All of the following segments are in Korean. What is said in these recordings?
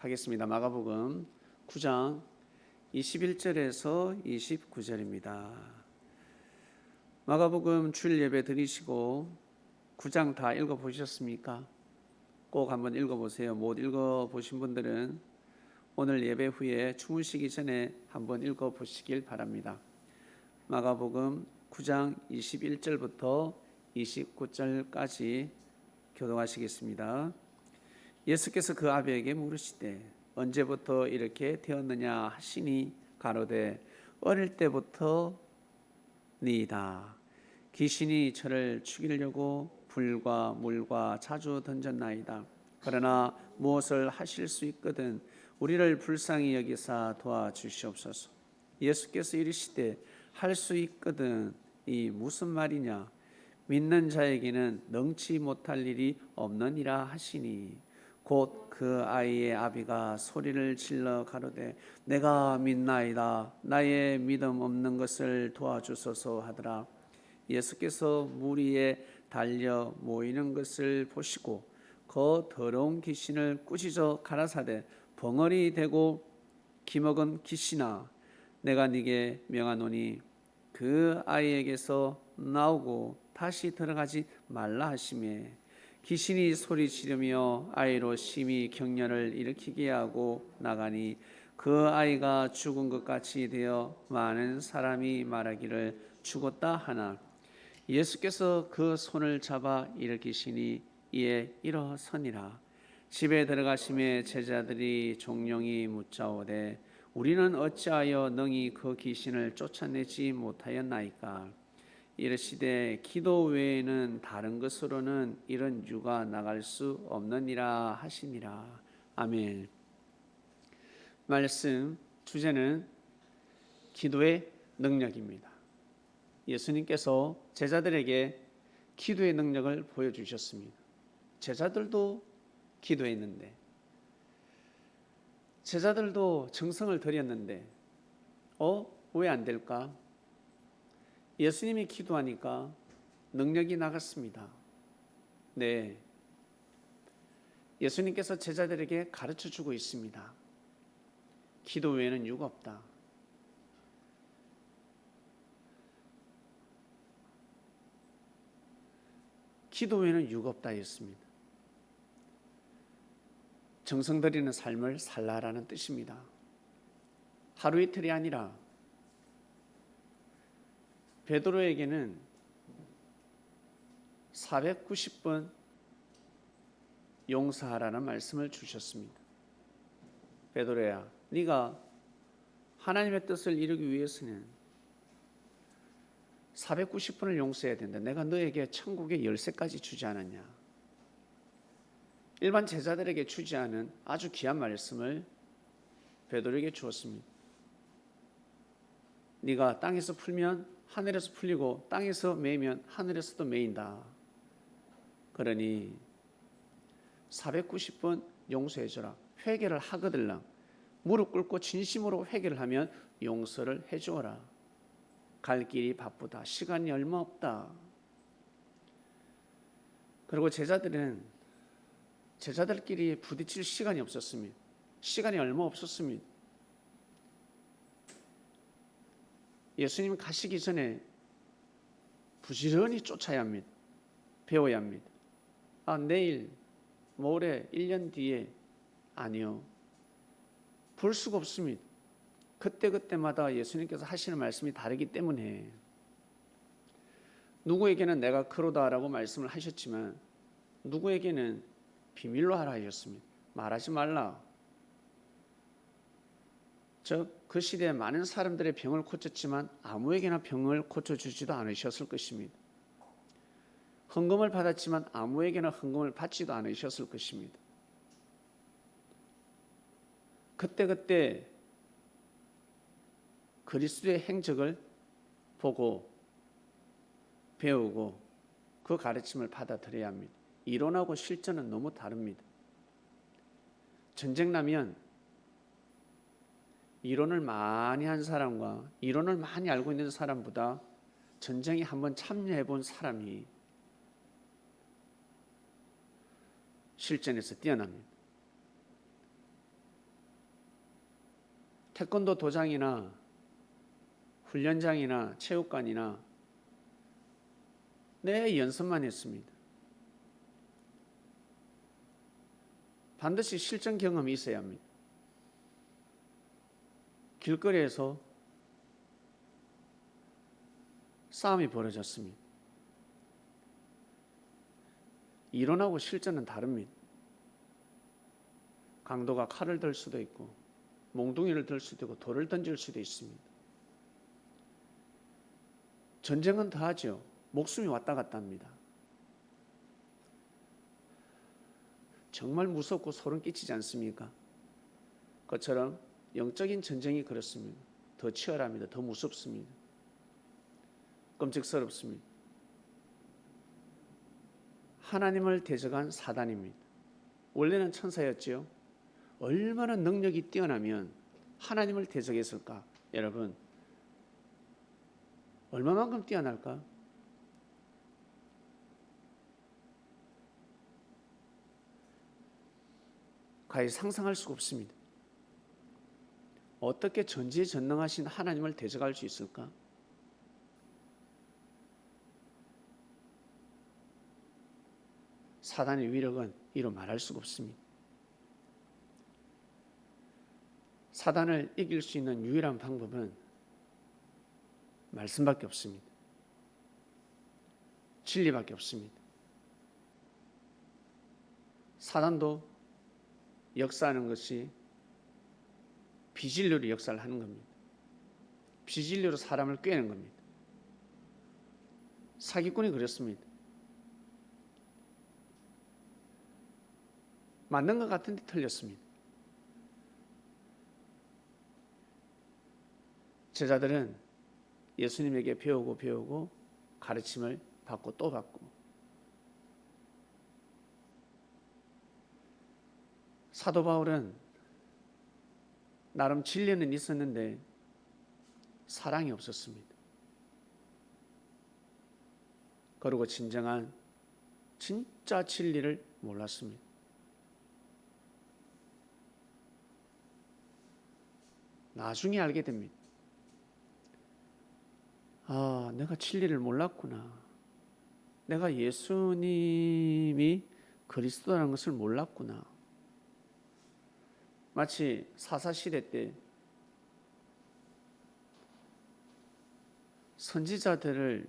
하겠습니다. 마가복음 9장 21절에서 29절입니다. 마가복음 주일 예배 드리시고 9장 다 읽어보셨습니까? 꼭 한번 읽어보세요. 못 읽어보신 분들은 오늘 예배 후에 주무시기 전에 한번 읽어보시길 바랍니다. 마가복음 9장 21절부터 29절까지 교독하시겠습니다. 예수께서 그 아비에게 물으시되 언제부터 이렇게 되었느냐 하시니 가로되 어릴 때부터 니이다. 귀신이 저를 죽이려고 불과 물과 자주 던졌나이다. 그러나 무엇을 하실 수 있거든 우리를 불쌍히 여기사 도와주시옵소서. 예수께서 이르시되 할 수 있거든 이 무슨 말이냐? 믿는 자에게는 능치 못할 일이 없느니라 하시니 곧 그 아이의 아비가 소리를 질러 가로되 내가 믿나이다. 나의 믿음 없는 것을 도와주소서 하더라. 예수께서 물 위에 달려 모이는 것을 보시고 그 더러운 귀신을 꾸짖어 가라사대 벙어리 되고 기먹은 귀신아 내가 네게 명하노니 그 아이에게서 나오고 다시 들어가지 말라 하시매 귀신이 소리 지르며 아이로 심히 경련을 일으키게 하고 나가니 그 아이가 죽은 것 같이 되어 많은 사람이 말하기를 죽었다 하나 예수께서 그 손을 잡아 일으키시니 이에 일어서니라. 집에 들어가심에 제자들이 종용이 묻자오되 우리는 어찌하여 능히 그 귀신을 쫓아내지 못하였나이까? 이르시되 기도 외에는 다른 것으로는 이런 유가 나갈 수 없느니라 하시니라. 아멘. 말씀 주제는 기도의 능력입니다. 예수님께서 제자들에게 기도의 능력을 보여주셨습니다. 제자들도 기도했는데 제자들도 정성을 들였는데 왜 안 될까? 예수님이 기도하니까 능력이 나갔습니다. 네, 예수님께서 제자들에게 가르쳐주고 있습니다. 기도 외에는 유가 없다. 기도 외에는 유가 없다 했습니다. 정성 들이는 삶을 살라라는 뜻입니다. 하루 이틀이 아니라 베드로에게는 490번 용서하라는 말씀을 주셨습니다. 베드로야, 네가 하나님의 뜻을 이루기 위해서는 490번을 용서해야 된다. 내가 너에게 천국의 열쇠까지 주지 않았냐? 일반 제자들에게 주지 않은 아주 귀한 말씀을 베드로에게 주었습니다. 네가 땅에서 풀면 하늘에서 풀리고 땅에서 매이면 하늘에서도 매인다. 그러니 490번 용서해줘라. 회개를 하거들랑 무릎 꿇고 진심으로 회개를 하면 용서를 해주어라. 갈 길이 바쁘다. 시간이 얼마 없다. 그리고 제자들끼리 부딪힐 시간이 없었습니다. 시간이 얼마 없었습니다. 예수님 가시기 전에 부지런히 쫓아야 합니다. 배워야 합니다. 내일, 모레, 1년 뒤에 아니요. 볼 수가 없습니다. 그때마다 예수님께서 하시는 말씀이 다르기 때문에 누구에게는 내가 그러다라고 말씀을 하셨지만 누구에게는 비밀로 하라 하셨습니다. 말하지 말라. 그 시대에 많은 사람들의 병을 고쳤지만 아무에게나 병을 고쳐주지도 않으셨을 것입니다. 헌금을 받았지만 아무에게나 헌금을 받지도 않으셨을 것입니다. 그때 그리스도의 행적을 보고 배우고 그 가르침을 받아들여야 합니다. 이론하고 실전은 너무 다릅니다. 전쟁 나면 이론을 많이 한 사람과 이론을 많이 알고 있는 사람보다 전쟁에 한번 참여해 본 사람이 실전에서 뛰어납니다. 태권도 도장이나 훈련장이나 체육관이나 내 연습만 했습니다. 반드시 실전 경험이 있어야 합니다. 길거리에서 싸움이 벌어졌습니다. 이론하고 실전은 다릅니다. 강도가 칼을 들 수도 있고 몽둥이를 들 수도 있고 돌을 던질 수도 있습니다. 전쟁은 더하죠. 목숨이 왔다 갔다 합니다. 정말 무섭고 소름 끼치지 않습니까? 그것처럼 영적인 전쟁이 그렇습니다. 더 치열합니다. 더 무섭습니다. 끔찍스럽습니다. 하나님을 대적한 사단입니다. 원래는 천사였지요. 얼마나 능력이 뛰어나면 하나님을 대적했을까? 여러분, 얼마만큼 뛰어날까? 가히 상상할 수가 없습니다. 어떻게 전지전능하신 하나님을 대적할 수 있을까? 사단의 위력은 이루 말할 수가 없습니다. 사단을 이길 수 있는 유일한 방법은 말씀밖에 없습니다. 진리밖에 없습니다. 사단도 역사하는 것이 비진리로 역사를 하는 겁니다. 비진리로 사람을 꿰는 겁니다. 사기꾼이 그렇습니다. 맞는 것 같은데 틀렸습니다. 제자들은 예수님에게 배우고 가르침을 받고 또 받고, 사도 바울은 나름 진리는 있었는데 사랑이 없었습니다. 그리고 진짜 진리를 몰랐습니다. 나중에 알게 됩니다. 아, 내가 진리를 몰랐구나. 내가 예수님이 그리스도라는 것을 몰랐구나. 마치 사사시대 때 선지자들을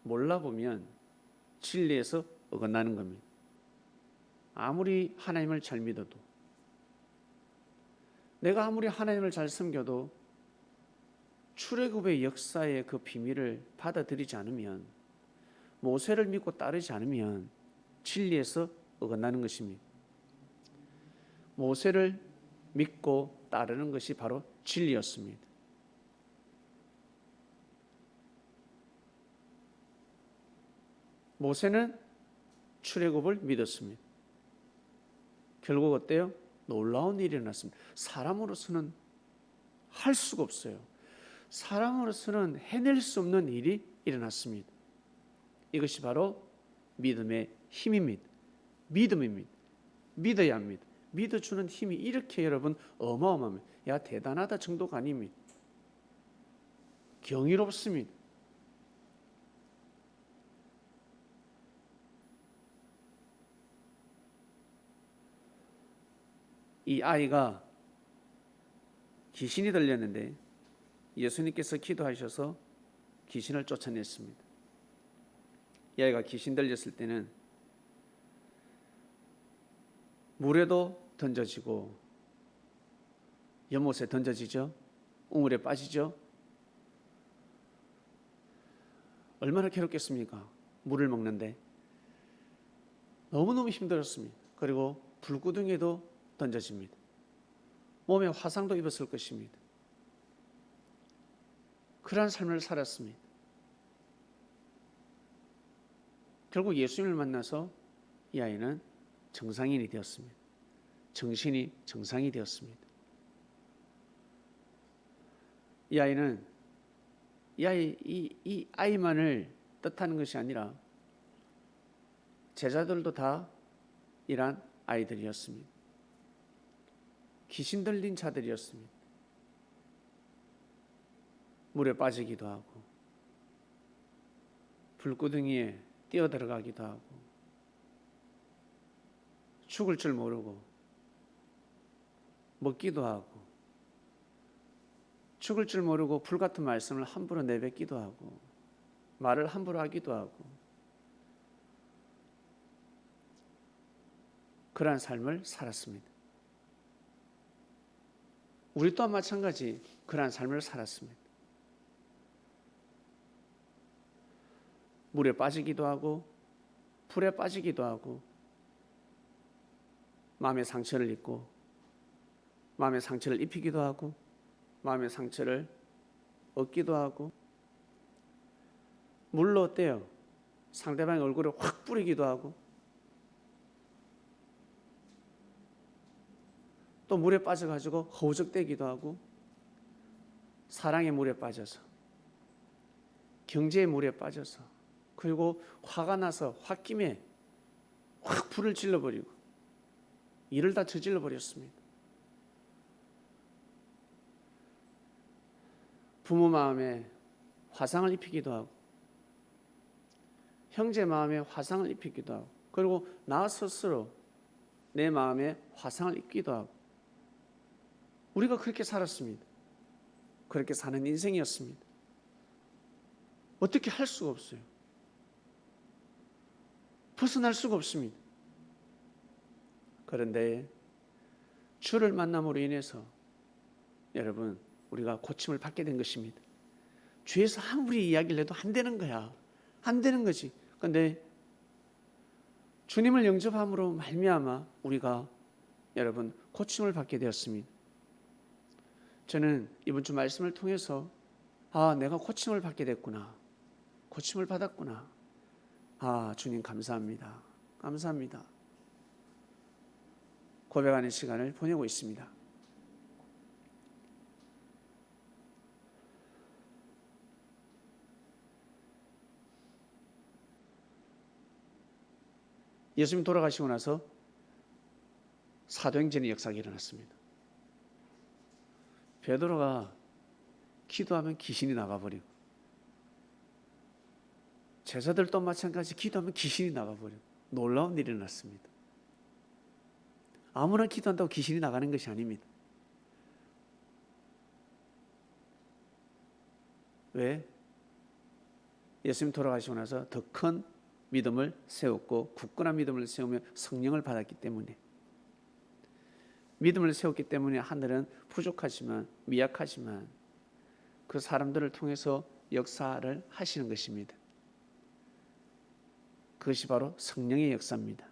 몰라보면 진리에서 어긋나는 겁니다. 아무리 하나님을 잘 믿어도, 내가 아무리 하나님을 잘 섬겨도 출애굽의 역사의 그 비밀을 받아들이지 않으면, 모세를 믿고 따르지 않으면 진리에서 어긋나는 것입니다. 모세를 믿고 따르는 것이 바로 진리였습니다. 모세는 출애굽을 믿었습니다. 결국 어때요? 놀라운 일이 일어났습니다. 사람으로서는 할 수가 없어요. 사람으로서는 해낼 수 없는 일이 일어났습니다. 이것이 바로 믿음의 힘입니다. 믿음입니다. 믿어야 합니다. 믿어주는 힘이 이렇게 여러분 어마어마합니다. 야, 대단하다 정도가 아닙니다. 경이롭습니다. 이 아이가 귀신이 들렸는데 예수님께서 기도하셔서 귀신을 쫓아냈습니다. 이 아이가 귀신 들렸을 때는 물에도 던져지고 연못에 던져지죠. 우물에 빠지죠. 얼마나 괴롭겠습니까? 물을 먹는데. 너무너무 힘들었습니다. 그리고 불구덩이에도 던져집니다. 몸에 화상도 입었을 것입니다. 그러한 삶을 살았습니다. 결국 예수님을 만나서 이 아이는 정상인이 되었습니다. 정신이 정상이 되었습니다. 이 아이는 이 아이만을 뜻하는 것이 아니라 제자들도 다 이러한 아이들이었습니다. 귀신 들린 자들이었습니다. 물에 빠지기도 하고 불구덩이에 뛰어들어가기도 하고 죽을 줄 모르고 먹기도 하고 죽을 줄 모르고 불같은 말씀을 함부로 내뱉기도 하고 말을 함부로 하기도 하고 그러한 삶을 살았습니다. 우리 또한 마찬가지 그러한 삶을 살았습니다. 물에 빠지기도 하고 불에 빠지기도 하고 마음의 상처를 입고 마음의 상처를 입히기도 하고 마음의 상처를 얻기도 하고 물로 어때요? 상대방의 얼굴을 확 뿌리기도 하고 또 물에 빠져가지고 허우적대기도 하고 사랑의 물에 빠져서 경제의 물에 빠져서 그리고 화가 나서 홧김에 확 불을 질러버리고 일을 다 저질러 버렸습니다. 부모 마음에 화상을 입히기도 하고 형제 마음에 화상을 입히기도 하고 그리고 나 스스로 내 마음에 화상을 입기도 하고 우리가 그렇게 살았습니다. 그렇게 사는 인생이었습니다. 어떻게 할 수가 없어요. 벗어날 수가 없습니다. 그런데 주를 만남으로 인해서 여러분 우리가 고침을 받게 된 것입니다. 주에서 아무리 이야기를 해도 안 되는 거야. 안 되는 거지. 그런데 주님을 영접함으로 말미암아 우리가 여러분 고침을 받게 되었습니다. 저는 이번 주 말씀을 통해서 내가 고침을 받게 됐구나. 고침을 받았구나. 주님 감사합니다. 감사합니다. 고백하는 시간을 보내고 있습니다. 예수님 돌아가시고 나서 사도행전의 역사가 일어났습니다. 베드로가 기도하면 귀신이 나가버리고 제자들도 마찬가지 기도하면 귀신이 나가버리고 놀라운 일이 일어났습니다. 아무나 기도한다고 귀신이 나가는 것이 아닙니다. 왜? 예수님 돌아가시고 나서 더 큰 믿음을 세웠고 굳건한 믿음을 세우며 성령을 받았기 때문에 믿음을 세웠기 때문에 하늘은 부족하지만 미약하지만 그 사람들을 통해서 역사를 하시는 것입니다. 그것이 바로 성령의 역사입니다.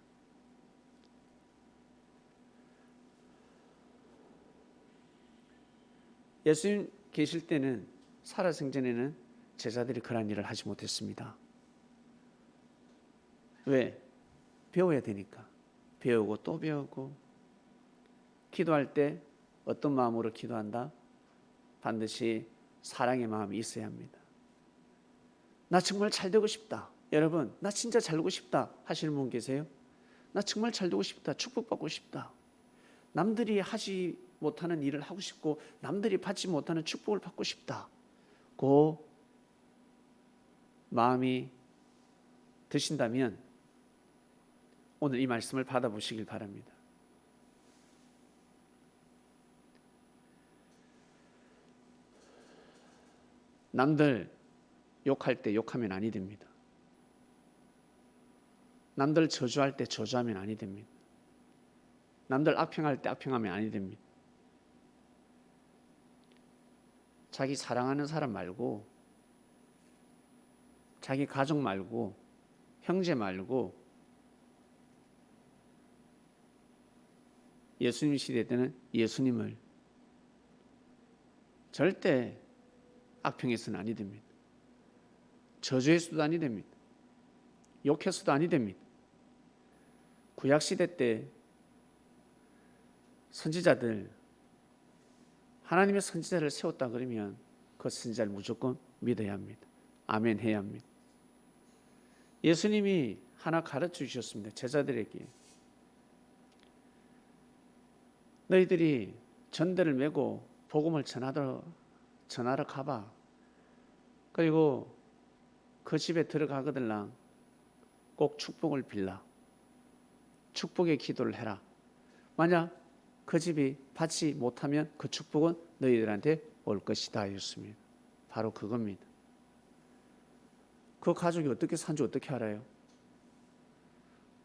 예수님 계실 때는 살아생전에는 제자들이 그런 일을 하지 못했습니다. 왜? 배워야 되니까. 배우고 또 배우고 기도할 때 어떤 마음으로 기도한다? 반드시 사랑의 마음이 있어야 합니다. 나 정말 잘 되고 싶다. 여러분, 나 진짜 잘 되고 싶다 하시는 분 계세요? 나 정말 잘 되고 싶다. 축복받고 싶다. 남들이 하지 못하는 일을 하고 싶고 남들이 받지 못하는 축복을 받고 싶다. 그 마음이 드신다면 오늘 이 말씀을 받아보시길 바랍니다. 남들 욕할 때 욕하면 아니 됩니다. 남들 저주할 때 저주하면 아니 됩니다. 남들 악평할 때 악평하면 아니 됩니다. 자기 사랑하는 사람 말고 자기 가족 말고 형제 말고 예수님 시대 때는 예수님을 절대 악평해서는 아니 됩니다. 저주해서도 아니 됩니다. 욕해서도 아니 됩니다. 구약시대 때 선지자들 하나님의 선지자를 세웠다 그러면 그 선지자를 무조건 믿어야 합니다. 아멘 해야 합니다. 예수님이 하나 가르쳐 주셨습니다. 제자들에게 너희들이 전대를 메고 복음을 전하러 가봐. 그리고 그 집에 들어가거들랑 꼭 축복을 빌라. 축복의 기도를 해라. 만약 그 집이 받지 못하면 그 축복은 너희들한테 올 것이다 하였습니다. 바로 그겁니다. 그 가족이 어떻게 산지 어떻게 알아요?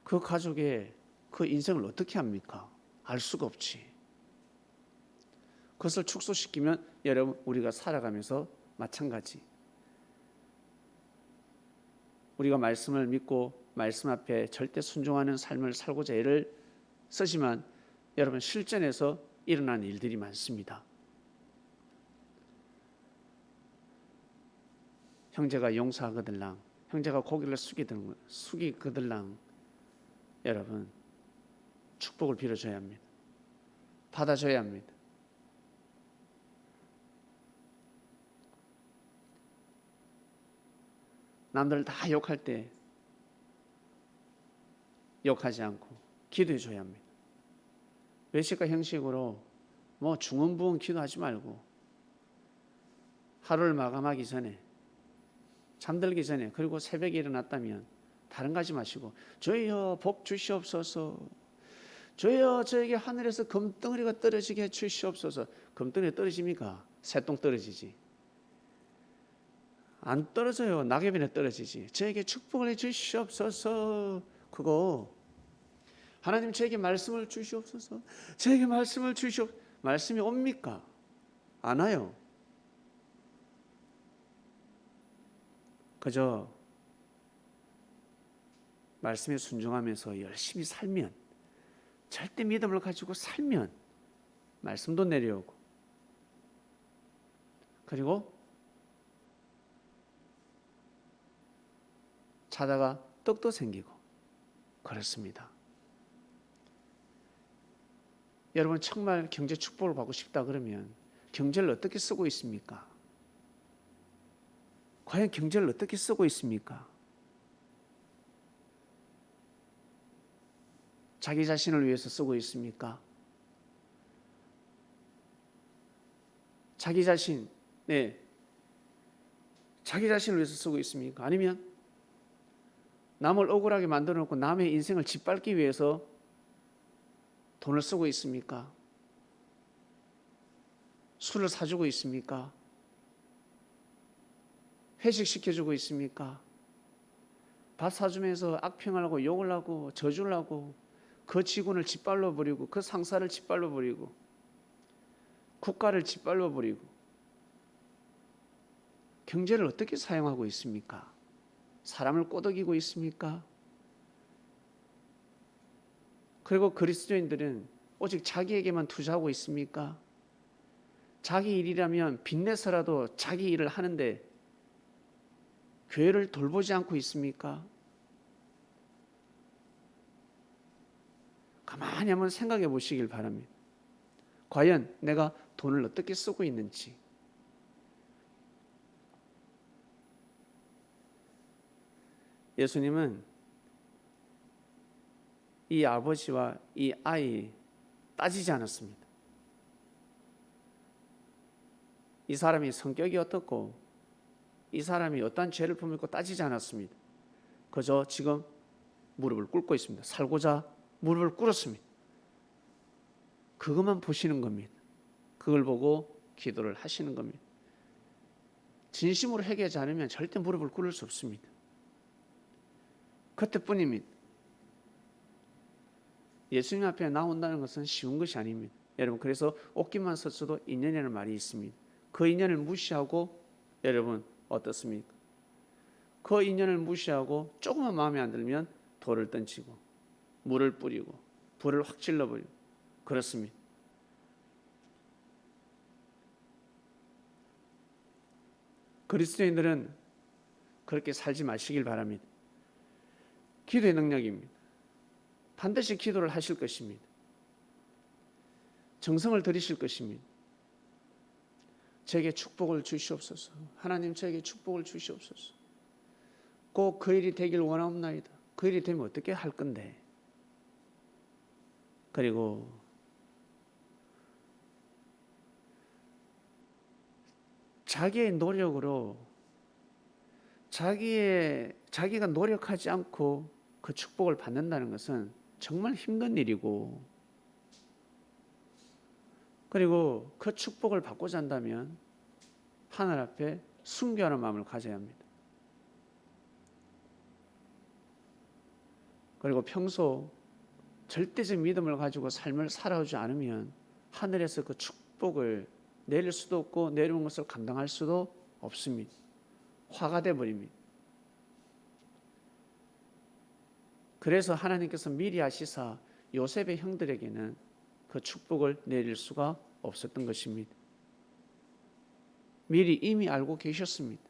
그 가족의 그 인생을 어떻게 합니까? 알 수가 없지. 그것을 축소시키면 여러분 우리가 살아가면서 마찬가지. 우리가 말씀을 믿고 말씀 앞에 절대 순종하는 삶을 살고자 애를 쓰지만 여러분 실전에서 일어난 일들이 많습니다. 형제가 용서하거들랑 형제가 고개를 숙이거들랑 여러분 축복을 빌어줘야 합니다. 받아줘야 합니다. 남들 다 욕할 때 욕하지 않고 기도해 줘야 합니다. 외식과 형식으로 뭐 중언부언 기도하지 말고 하루를 마감하기 전에 잠들기 전에 그리고 새벽에 일어났다면 다른 거 하지 마시고 주여 복 주시옵소서, 주여 저에게 하늘에서 금덩어리가 떨어지게 해 주시옵소서. 금덩어리 떨어집니까? 새똥 떨어지지. 안 떨어져요. 낙엽이나 떨어지지. 저에게 축복을 해 주시옵소서. 그거 하나님 저에게 말씀을 주시옵소서. 저에게 말씀을 주시옵소서. 말씀이 옵니까? 안 와요. 그저 말씀에 순종하면서 열심히 살면, 절대 믿음을 가지고 살면 말씀도 내려오고, 그리고 자다가 떡도 생기고 그렇습니다. 여러분 정말 경제 축복을 받고 싶다 그러면 경제를 어떻게 쓰고 있습니까? 과연 경제를 어떻게 쓰고 있습니까? 자기 자신을 위해서 쓰고 있습니까? 자기 자신을 위해서 쓰고 있습니까? 아니면 남을 억울하게 만들어 놓고 남의 인생을 짓밟기 위해서 돈을 쓰고 있습니까? 술을 사주고 있습니까? 회식시켜주고 있습니까? 밥 사주면서 악평을 하고 욕을 하고 저주를 하고 그 직원을 짓밟아 버리고 그 상사를 짓밟아 버리고 국가를 짓밟아 버리고 경제를 어떻게 사용하고 있습니까? 사람을 꼬드기고 있습니까? 그리고 그리스도인들은 오직 자기에게만 투자하고 있습니까? 자기 일이라면 빚내서라도 자기 일을 하는데 교회를 돌보지 않고 있습니까? 가만히 한번 생각해 보시길 바랍니다. 과연 내가 돈을 어떻게 쓰고 있는지. 예수님은 이 아버지와 이 아이 따지지 않았습니다. 이 사람이 성격이 어떻고 이 사람이 어떠한 죄를 품고 따지지 않았습니다. 그저 지금 무릎을 꿇고 있습니다. 살고자 무릎을 꿇었습니다. 그것만 보시는 겁니다. 그걸 보고 기도를 하시는 겁니다. 진심으로 회개하지 않으면 절대 무릎을 꿇을 수 없습니다. 그때뿐입니다. 예수님 앞에 나온다는 것은 쉬운 것이 아닙니다. 여러분 그래서 옷깃만 썼어도 인연이라는 말이 있습니다. 그 인연을 무시하고 여러분 어떻습니까? 그 인연을 무시하고 조금만 마음에 안 들면 돌을 던지고 물을 뿌리고 불을 확 질러버리고 그렇습니다. 그리스도인들은 그렇게 살지 마시길 바랍니다. 기도의 능력입니다. 반드시 기도를 하실 것입니다. 정성을 들이실 것입니다. 저에게 축복을 주시옵소서. 하나님 저에게 축복을 주시옵소서. 꼭 그 일이 되길 원하옵나이다. 그 일이 되면 어떻게 할 건데. 그리고 자기의 노력으로 자기가 노력하지 않고 그 축복을 받는다는 것은 정말 힘든 일이고, 그리고 그 축복을 받고자 한다면 하늘 앞에 순교하는 마음을 가져야 합니다. 그리고 평소 절대적 믿음을 가지고 삶을 살아오지 않으면 하늘에서 그 축복을 내릴 수도 없고 내려온 것을 감당할 수도 없습니다. 화가 돼 버립니다. 그래서 하나님께서 미리 아시사 요셉의 형들에게는 그 축복을 내릴 수가 없었던 것입니다. 미리 이미 알고 계셨습니다.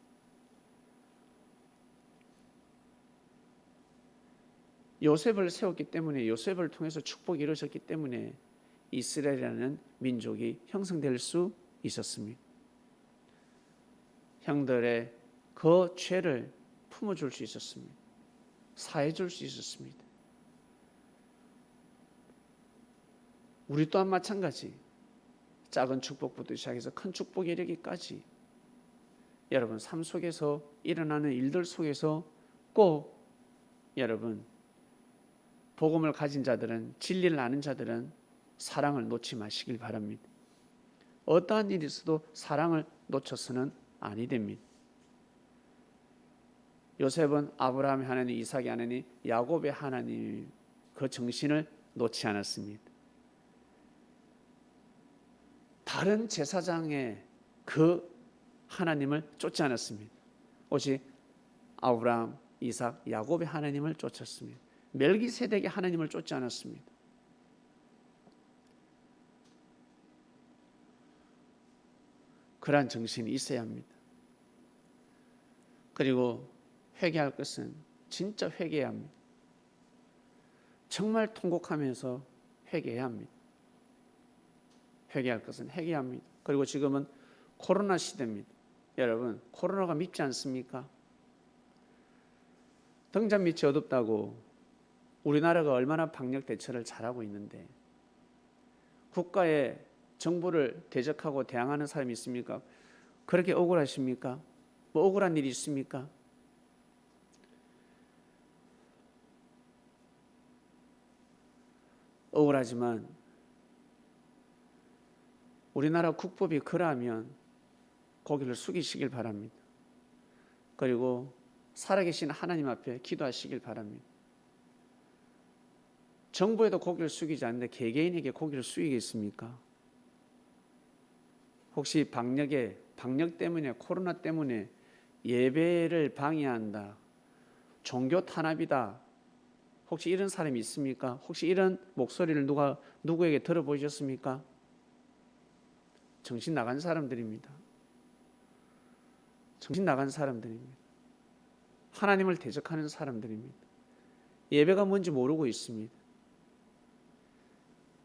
요셉을 세웠기 때문에, 요셉을 통해서 축복이 이루어졌기 때문에 이스라엘이라는 민족이 형성될 수 있었습니다. 형들의 그 죄를 품어줄 수 있었습니다. 사해줄 수 있었습니다. 우리 또한 마찬가지, 작은 축복부터 시작해서 큰 축복이 이르기까지 여러분 삶 속에서 일어나는 일들 속에서 꼭 여러분 복음을 가진 자들은, 진리를 아는 자들은 사랑을 놓지 마시길 바랍니다. 어떠한 일이 있어도 사랑을 놓쳐서는 아니 됩니다. 요셉은 아브라함의 하나님, 이삭의 하나님, 야곱의 하나님, 그 정신을 놓지 않았습니다. 다른 제사장의 그 하나님을 쫓지 않았습니다. 오직 아브라함, 이삭, 야곱의 하나님을 쫓았습니다. 멜기세덱의 하나님을 쫓지 않았습니다. 그러한 정신이 있어야 합니다. 그리고 회개할 것은 진짜 회개해야 합니다. 정말 통곡하면서 회개해야 합니다. 회개할 것은 회개해야 합니다. 그리고 지금은 코로나 시대입니다. 여러분, 코로나가 밉지 않습니까? 등잔 밑이 어둡다고 우리나라가 얼마나 방역 대처를 잘하고 있는데 국가의 정부를 대적하고 대항하는 사람이 있습니까? 그렇게 억울하십니까? 뭐 억울한 일이 있습니까? 억울하지만 우리나라 국법이 그러하면 고개를 숙이시길 바랍니다. 그리고 살아계신 하나님 앞에 기도하시길 바랍니다. 정부에도 고개를 숙이지 않는데 개개인에게 고개를 숙이겠습니까? 혹시 방역 때문에, 코로나 때문에 예배를 방해한다, 종교 탄압이다, 혹시 이런 사람이 있습니까? 혹시 이런 목소리를 누구에게 들어보셨습니까? 정신 나간 사람들입니다. 정신 나간 사람들입니다. 하나님을 대적하는 사람들입니다. 예배가 뭔지 모르고 있습니다.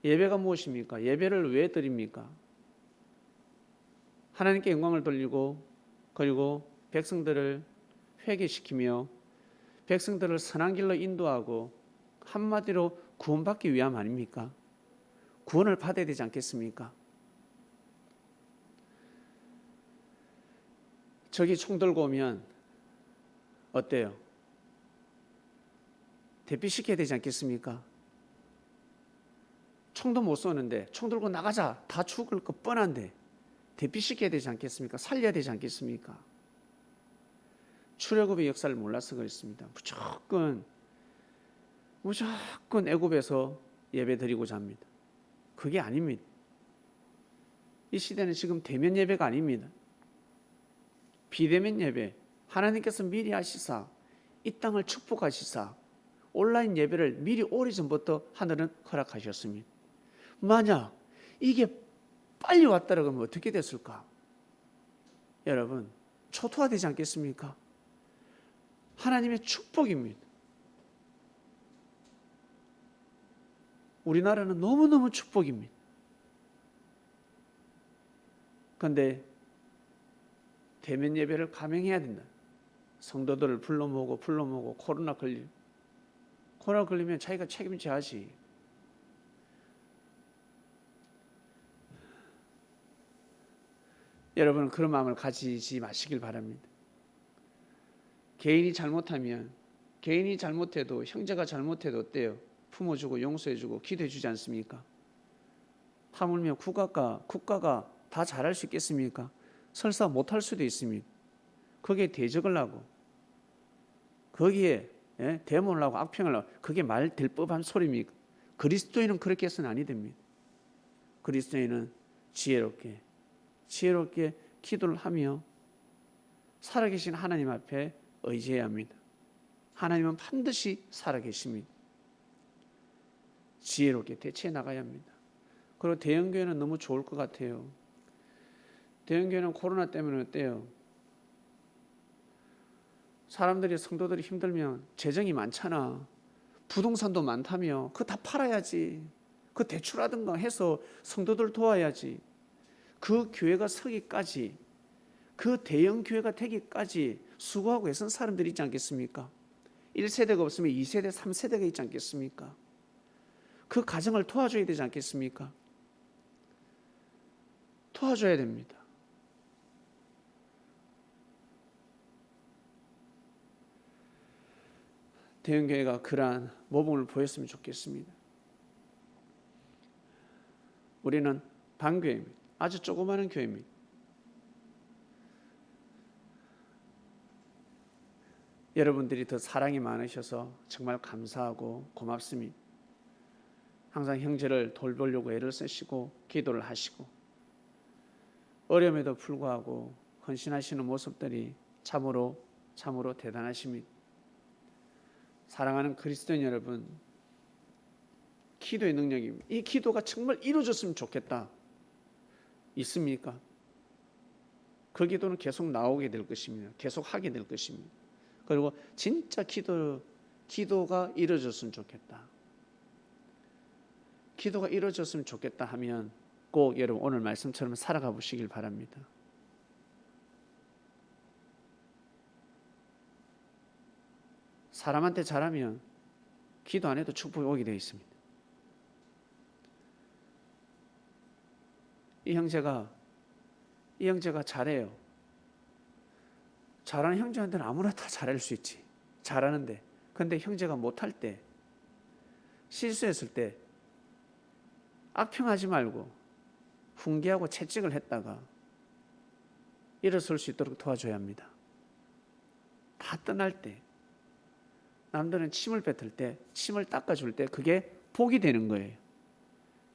예배가 무엇입니까? 예배를 왜 드립니까? 하나님께 영광을 돌리고, 그리고 백성들을 회개시키며 백성들을 선한 길로 인도하고, 한마디로 구원받기 위함 아닙니까? 구원을 받아야 되지 않겠습니까? 저기 총 들고 오면 어때요? 대피시켜야 되지 않겠습니까? 총도 못 쏘는데 총 들고 나가자, 다 죽을 거 뻔한데 대피시켜야 되지 않겠습니까? 살려야 되지 않겠습니까? 출애굽의 역사를 몰라서 그렇습니다. 무조건 애굽에서 예배 드리고자 합니다. 그게 아닙니다. 이 시대는 지금 대면 예배가 아닙니다. 비대면 예배, 하나님께서 미리 하시사 이 땅을 축복하시사 온라인 예배를 미리 오래전부터 하늘은 허락하셨습니다. 만약 이게 빨리 왔다라 그러면 어떻게 됐을까? 여러분, 초토화되지 않겠습니까? 하나님의 축복입니다. 우리나라는 너무너무 축복입니다. 그런데 대면 예배를 감행해야 된다. 성도들을 불러 모으고 코로나 걸리면 자기가 책임져야지. 여러분, 그런 마음을 가지지 마시길 바랍니다. 개인이 잘못해도 형제가 잘못해도 어때요? 품어주고 용서해주고 기도해주지 않습니까? 하물며 국가가 다 잘할 수 있겠습니까? 설사 못할 수도 있습니다. 거기에 대적을 하고 거기에 대모를 하고 악평을 하고 그게 말 될 법한 소리입니까? 그리스도인은 그렇게 해서는 아니 됩니다. 그리스도인은 지혜롭게 기도를 하며 살아계신 하나님 앞에 의지해야 합니다. 하나님은 반드시 살아계십니다. 지혜롭게 대처해 나가야 합니다. 그리고 대형교회는 너무 좋을 것 같아요. 대형교회는 코로나 때문에 어때요? 사람들이 성도들이 힘들면 재정이 많잖아. 부동산도 많다며 그거 다 팔아야지. 그 대출하든가 해서 성도들 도와야지. 그 교회가 서기까지, 그 대형 교회가 되기까지 수고하고 애쓴 사람들이 있지 않겠습니까? 1세대가 없으면 2세대, 3세대가 있지 않겠습니까? 그 가정을 도와줘야 되지 않겠습니까? 도와줘야 됩니다. 대형교회가 그러한 모범을 보였으면 좋겠습니다. 우리는 반교회입니다. 아주 조그마한 교회입니다. 여러분들이 더 사랑이 많으셔서 정말 감사하고 고맙습니다. 항상 형제를 돌보려고 애를 쓰시고 기도를 하시고 어려움에도 불구하고 헌신하시는 모습들이 참으로 대단하십니다. 사랑하는 그리스도인 여러분, 기도의 능력입니다. 이 기도가 정말 이루어졌으면 좋겠다. 있습니까? 그 기도는 계속 나오게 될 것입니다. 계속 하게 될 것입니다. 그리고 진짜 기도가 이루어졌으면 좋겠다. 기도가 이루어졌으면 좋겠다 하면 꼭 여러분 오늘 말씀처럼 살아가 보시길 바랍니다. 사람한테 잘하면 기도 안 해도 축복이 오게 되어 있습니다. 이 형제가 잘해요. 잘하는 형제한테는 아무나 다 잘할 수 있지. 잘하는데. 근데 형제가 못할 때, 실수했을 때 악평하지 말고 훈계하고 채찍을 했다가 일어설 수 있도록 도와줘야 합니다. 다 떠날 때, 남들은 침을 뱉을 때, 침을 닦아줄 때 그게 복이 되는 거예요.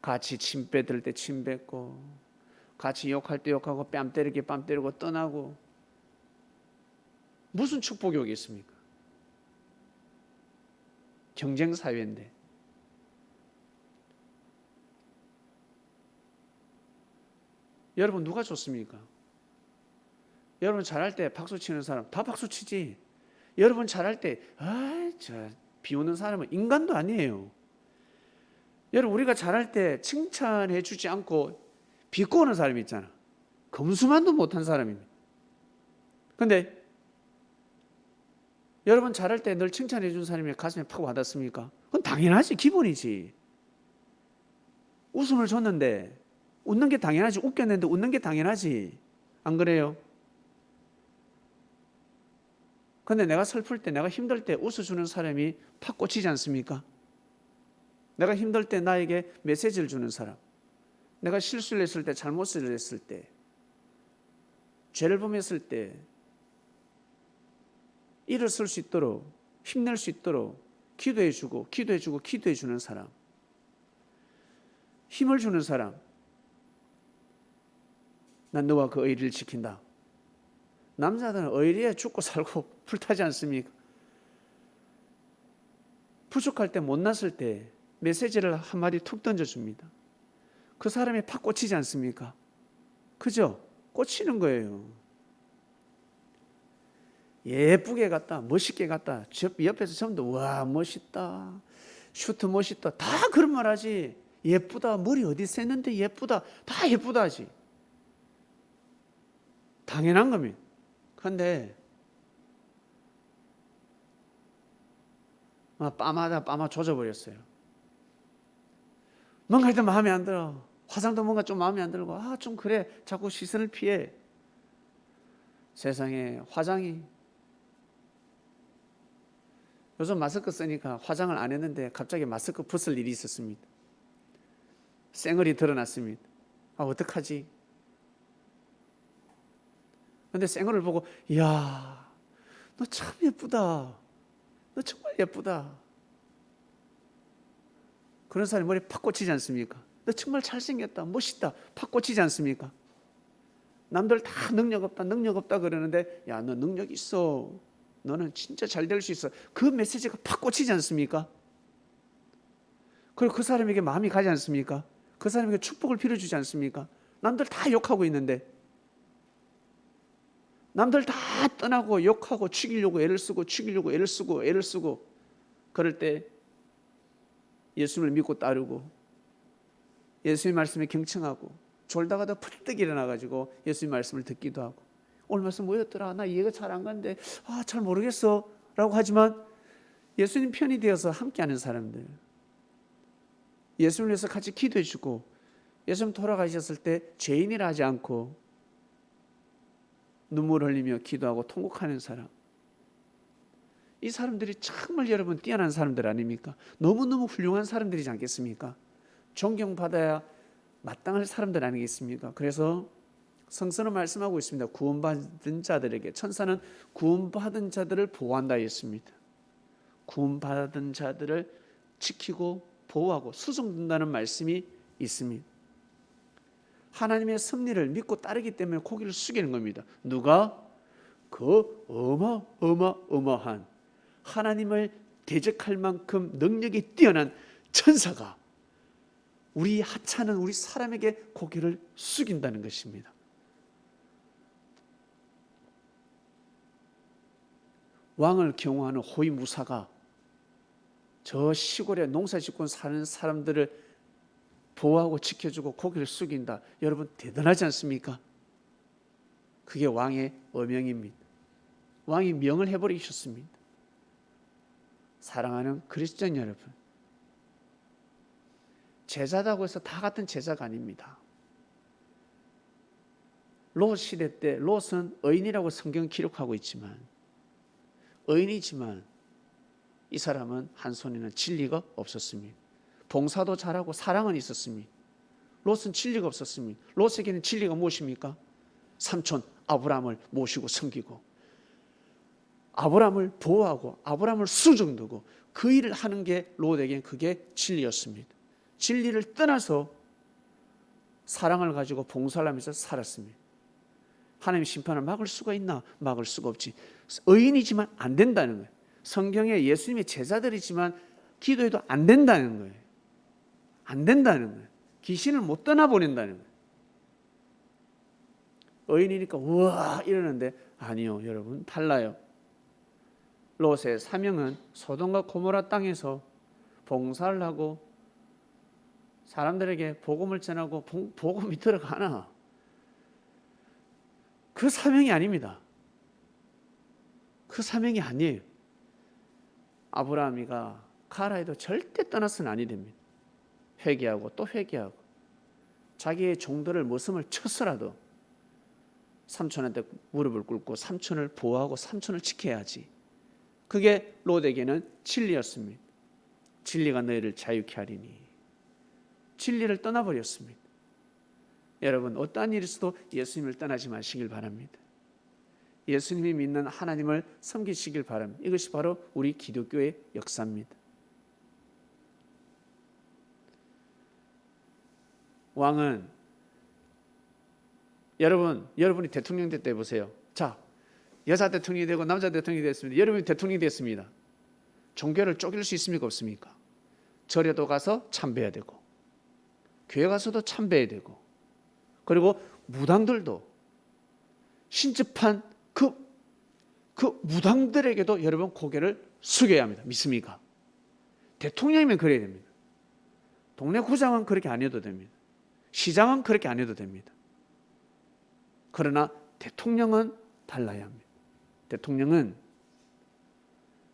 같이 침 뱉을 때 침 뱉고, 같이 욕할 때 욕하고, 뺨 때리기 뺨 때리고 떠나고, 무슨 축복이 오겠습니까? 경쟁 사회인데. 여러분 누가 좋습니까? 여러분 잘할 때 박수 치는 사람 다 박수 치지. 여러분 잘할 때 비오는 사람은 인간도 아니에요. 여러분 우리가 잘할 때 칭찬해 주지 않고 비꼬는 사람이 있잖아. 검수만도 못한 사람입니다. 근데 여러분 잘할 때 늘 칭찬해 준 사람이 가슴에 팍 와닿습니까? 그건 당연하지. 기본이지. 웃음을 줬는데 웃는 게 당연하지. 웃겼는데 웃는 게 당연하지. 안 그래요? 근데 내가 슬플 때, 내가 힘들 때 웃어주는 사람이 팍 꽂히지 않습니까? 내가 힘들 때 나에게 메시지를 주는 사람, 내가 실수를 했을 때, 잘못을 했을 때, 죄를 범했을 때 일어설 수 있도록, 힘낼 수 있도록 기도해주고 기도해주는 사람, 힘을 주는 사람. 난 너와 그 의리를 지킨다. 남자들은 의리에 죽고 살고 불타지 않습니까? 부족할 때, 못났을 때 메시지를 한마디 툭 던져줍니다. 그 사람이 팍 꽂히지 않습니까? 그죠? 꽂히는 거예요. 예쁘게 갔다, 멋있게 갔다, 옆에서 전부 와 멋있다, 슈트 멋있다, 다 그런 말 하지. 예쁘다, 머리 어디 셌는데 예쁘다, 다 예쁘다 하지. 당연한 겁니다. 그런데 빠마 조져버렸어요. 뭔가 일단 마음에 안 들어. 화장도 뭔가 좀 마음에 안 들고, 좀 그래. 자꾸 시선을 피해. 세상에 화장이 요즘 마스크 쓰니까 화장을 안 했는데 갑자기 마스크 벗을 일이 있었습니다. 쌩얼이 드러났습니다. 어떡하지? 근데 쌩얼을 보고, 이야, 너 참 예쁘다. 너 정말 예쁘다. 그런 사람이 머리에 팍 꽂히지 않습니까? 너 정말 잘생겼다. 멋있다. 팍 꽂히지 않습니까? 남들 다 능력 없다 그러는데, 야, 너 능력 있어. 너는 진짜 잘 될 수 있어. 그 메시지가 팍 꽂히지 않습니까? 그리고 그 사람에게 마음이 가지 않습니까? 그 사람에게 축복을 빌어주지 않습니까? 남들 다 욕하고 있는데, 남들 다 떠나고 욕하고 죽이려고 애를 쓰고 그럴 때 예수님을 믿고 따르고 예수님 말씀에 경청하고 졸다가도 펄떡 일어나가지고 예수님 말씀을 듣기도 하고, 오늘 말씀 뭐였더라? 나 이해가 잘 안 가는데 잘 모르겠어 라고 하지만 예수님 편이 되어서 함께하는 사람들, 예수님을 위해서 같이 기도해 주고 예수님 돌아가셨을 때 죄인이라 하지 않고 눈물 흘리며 기도하고 통곡하는 사람, 이 사람들이 정말 여러분 뛰어난 사람들 아닙니까? 너무너무 훌륭한 사람들이지 않겠습니까? 존경받아야 마땅할 사람들 아니겠습니까? 그래서 성서는 말씀하고 있습니다. 구원받은 자들에게, 천사는 구원받은 자들을 보호한다 했습니다. 구원받은 자들을 지키고 보호하고 수송된다는 말씀이 있습니다. 하나님의 섭리를 믿고 따르기 때문에 고개를 숙이는 겁니다. 누가? 그 어마어마한 하나님을 대적할 만큼 능력이 뛰어난 천사가 우리 하찮은 우리 사람에게 고개를 숙인다는 것입니다. 왕을 경호하는 호위무사가 저 시골에 농사짓고 사는 사람들을 보호하고 지켜주고 고개를 숙인다. 여러분 대단하지 않습니까? 그게 왕의 어명입니다. 왕이 명을 해버리셨습니다. 사랑하는 그리스도인 여러분, 제자다고 해서 다 같은 제자가 아닙니다. 롯 시대 때 롯은 의인이라고 성경은 기록하고 있지만, 의인이지만 이 사람은 한 손에는 진리가 없었습니다. 봉사도 잘하고 사랑은 있었습니다. 롯은 진리가 없었습니다. 롯에게는 진리가 무엇입니까? 삼촌 아브라함을 모시고 섬기고 아브라함을 보호하고 아브라함을 수종두고 그 일을 하는 게 롯에게는 그게 진리였습니다. 진리를 떠나서 사랑을 가지고 봉사를 하면서 살았습니다. 하나님의 심판을 막을 수가 있나? 막을 수가 없지. 의인이지만 안 된다는 거예요. 성경에 예수님의 제자들이지만 기도해도 안 된다는 거예요. 안 된다는 거예요. 귀신을 못 떠나보낸다는 거예요. 의인이니까 우와 이러는데 아니요, 여러분 달라요. 롯의 사명은 소돔과 고모라 땅에서 봉사를 하고 사람들에게 복음을 전하고 복음이 들어가나? 그 사명이 아닙니다. 그 사명이 아니에요. 아브라함이가 가라 해도 절대 떠나서는 아니 됩니다. 회개하고 또 회개하고 자기의 종들을 머슴을 쳤더라도 삼촌한테 무릎을 꿇고 삼촌을 보호하고 삼촌을 지켜야지. 그게 롯에게는 진리였습니다. 진리가 너희를 자유케 하리니. 진리를 떠나버렸습니다. 여러분 어떠한 일이 있어도 예수님을 떠나지 마시길 바랍니다. 예수님이 믿는 하나님을 섬기시길 바랍니다. 이것이 바로 우리 기독교의 역사입니다. 왕은 여러분이 대통령 때 보세요. 자, 여자 대통령이 되고 남자 대통령이 됐습니다. 여러분이 대통령이 됐습니다. 종교를 쪼갤 수 있습니까? 없습니까? 절에도 가서 참배해야 되고 교회 가서도 참배해야 되고 그리고 무당들도 신접한 그 무당들에게도 여러분 고개를 숙여야 합니다. 믿습니까? 대통령이면 그래야 됩니다. 동네 구장은 그렇게 안 해도 됩니다. 시장은 그렇게 안 해도 됩니다. 그러나 대통령은 달라야 합니다. 대통령은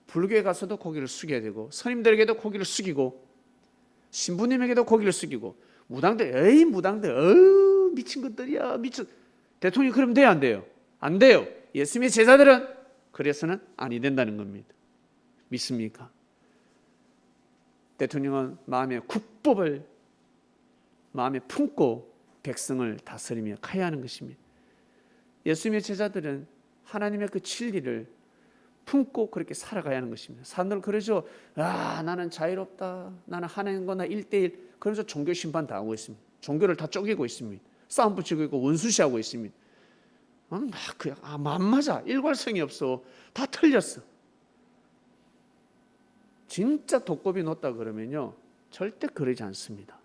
불교에 가서도 고개를 숙여야 되고 스님들에게도 고개를 숙이고 신부님에게도 고개를 숙이고 무당들 미친 것들이야 미친. 대통령이 그러면 돼요 안 돼요? 안 돼요. 예수님의 제자들은 그래서는 아니 된다는 겁니다. 믿습니까? 대통령은 마음의 국법을 마음에 품고 백성을 다스리며 가야 하는 것입니다. 예수님의 제자들은 하나님의 그 진리를 품고 그렇게 살아가야 하는 것입니다. 사람들 그러죠. 나는 자유롭다. 나는 하나님과 나 1대1. 그러면서 종교 심판 당하고 있습니다. 종교를 다 쪼개고 있습니다. 싸움 붙이고 있고 원수시하고 있습니다. 안 맞아. 일관성이 없어. 다 틀렸어. 진짜 독곱이 놓다 그러면요, 절대 그러지 않습니다.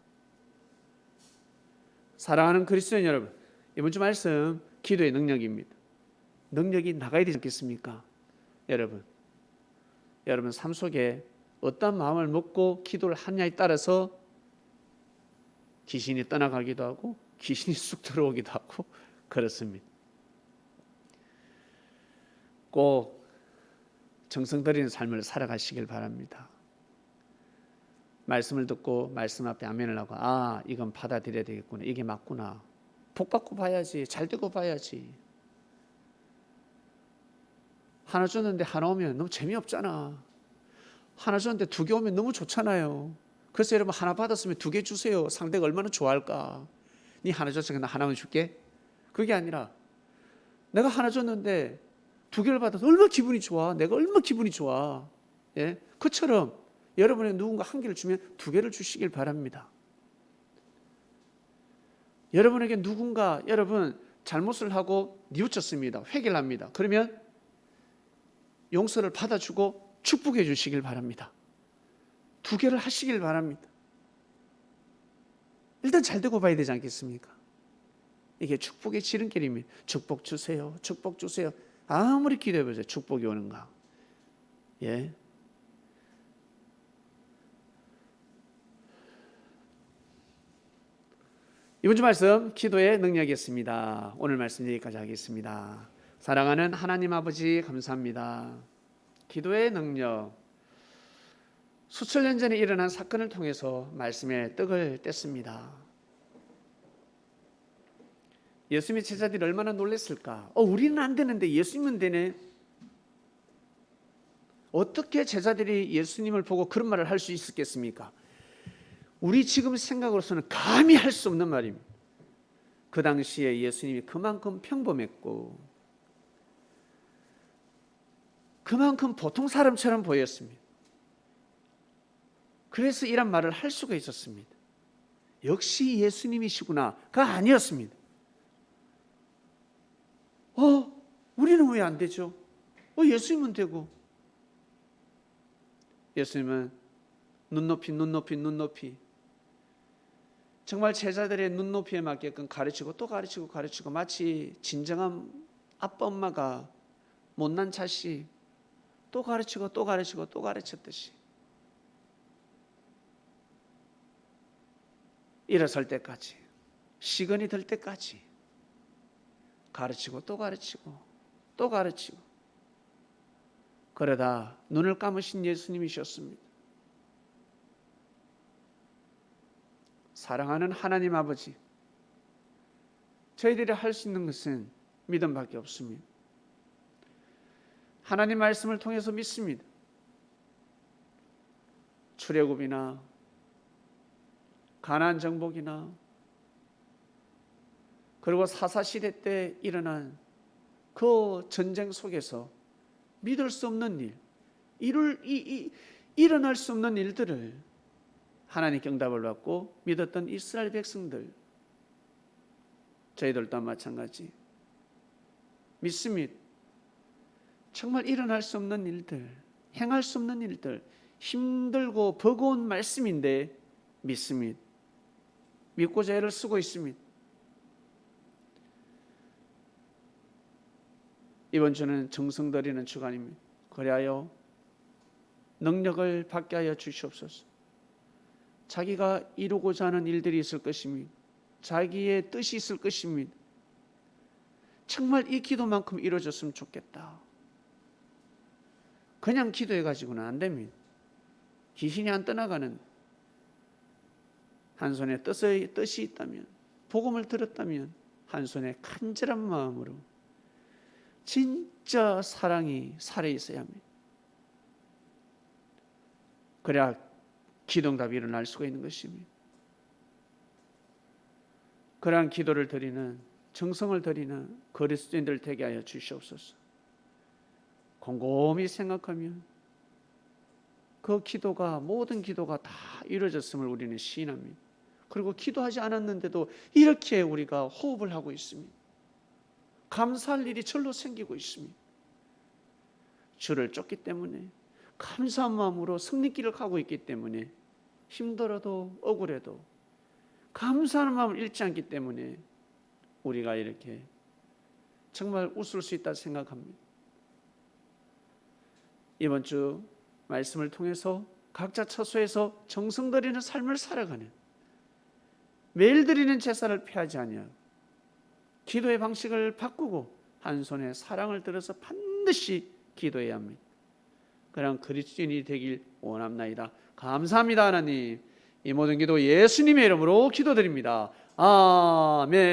사랑하는 그리스도인 여러분, 이번 주 말씀 기도의 능력입니다. 능력이 나가야 되지 않겠습니까? 여러분 삶 속에 어떤 마음을 먹고 기도를 하냐에 따라서 귀신이 떠나가기도 하고 귀신이 쑥 들어오기도 하고 그렇습니다. 꼭 정성 들이는 삶을 살아가시길 바랍니다. 말씀을 듣고 말씀 앞에 아멘을 하고 이건 받아들여야 되겠구나. 이게 맞구나. 복 받고 봐야지. 잘 되고 봐야지. 하나 줬는데 하나 오면 너무 재미없잖아. 하나 줬는데 2개 오면 너무 좋잖아요. 그래서 여러분 하나 받았으면 2개 주세요. 상대가 얼마나 좋아할까. 네 하나 줬으니까 나 하나만 줄게. 그게 아니라 내가 하나 줬는데 2개를 받아서 얼마나 기분이 좋아. 내가 얼마나 기분이 좋아. 예? 그처럼 여러분의 누군가 1개를 주면 2개를 주시길 바랍니다. 여러분에게 누군가 여러분 잘못을 하고 뉘우쳤습니다. 회개를 합니다. 그러면 용서를 받아주고 축복해 주시길 바랍니다. 2개를 하시길 바랍니다. 일단 잘 되고 봐야 되지 않겠습니까? 이게 축복의 지름길입니다. 축복 주세요. 축복 주세요. 아무리 기도해보세요. 축복이 오는가. 예. 이번 주 말씀 기도의 능력이었습니다. 오늘 말씀 여기까지 하겠습니다. 사랑하는 하나님 아버지 감사합니다. 기도의 능력, 수천 년 전에 일어난 사건을 통해서 말씀의 떡을 뗐습니다. 예수님의 제자들이 얼마나 놀랐을까. 우리는 안 되는데 예수님은 되네. 어떻게 제자들이 예수님을 보고 그런 말을 할 수 있었겠습니까? 우리 지금 생각으로서는 감히 할 수 없는 말입니다. 그 당시에 예수님이 그만큼 평범했고 그만큼 보통 사람처럼 보였습니다. 그래서 이런 말을 할 수가 있었습니다. 역시 예수님이시구나가 아니었습니다. 우리는 왜 안 되죠? 예수님은 되고. 예수님은 눈높이 정말 제자들의 눈높이에 맞게끔 가르치고 또 가르치고 마치 진정한 아빠 엄마가 못난 자식 또 가르치고 또 가르쳤듯이 일어설 때까지 시간이 들 때까지 가르치고 또 가르치고 그러다 눈을 감으신 예수님이셨습니다. 사랑하는 하나님 아버지, 저희들이 할 수 있는 것은 믿음밖에 없습니다. 하나님 말씀을 통해서 믿습니다. 출애굽이나 가나안 정복이나 그리고 사사시대 때 일어난 그 전쟁 속에서 믿을 수 없는 일어날 수 없는 일들을 하나님께 응답을 받고 믿었던 이스라엘 백성들, 저희들도 마찬가지 믿습니다. 정말 일어날 수 없는 일들, 행할 수 없는 일들, 힘들고 버거운 말씀인데 믿습니다. 믿고자 애를 쓰고 있습니다. 이번 주는 정성 들이는 주간입니다. 그리하여 능력을 받게 하여 주시옵소서. 자기가 이루고자 하는 일들이 있을 것입니다. 자기의 뜻이 있을 것입니다. 정말 이 기도만큼 이루어졌으면 좋겠다. 그냥 기도해가지고는 안 됩니다. 귀신이 안 떠나가는, 한 손에 뜻이 있다면, 복음을 들었다면 한 손에 간절한 마음으로 진짜 사랑이 살아있어야 합니다. 그래야 기도응답이 일어날 수가 있는 것입니다. 그러한 기도를 드리는, 정성을 드리는 그리스도인들 되게 하여 주시옵소서. 곰곰이 생각하면 그 기도가, 모든 기도가 다 이루어졌음을 우리는 시인합니다. 그리고 기도하지 않았는데도 이렇게 우리가 호흡을 하고 있습니다. 감사할 일이 절로 생기고 있습니다. 주를 쫓기 때문에, 감사한 마음으로 승리길을 가고 있기 때문에, 힘들어도 억울해도 감사하는 마음을 잃지 않기 때문에 우리가 이렇게 정말 웃을 수 있다 생각합니다. 이번 주 말씀을 통해서 각자 처소에서 정성 들이는 삶을 살아가는, 매일 드리는 제사를 피하지 아니하고 기도의 방식을 바꾸고 한 손에 사랑을 들어서 반드시 기도해야 합니다. 그런 그리스도인이 되길 원합나이다. 감사합니다. 하나님, 이 모든 기도 예수님의 이름으로 기도드립니다. 아멘.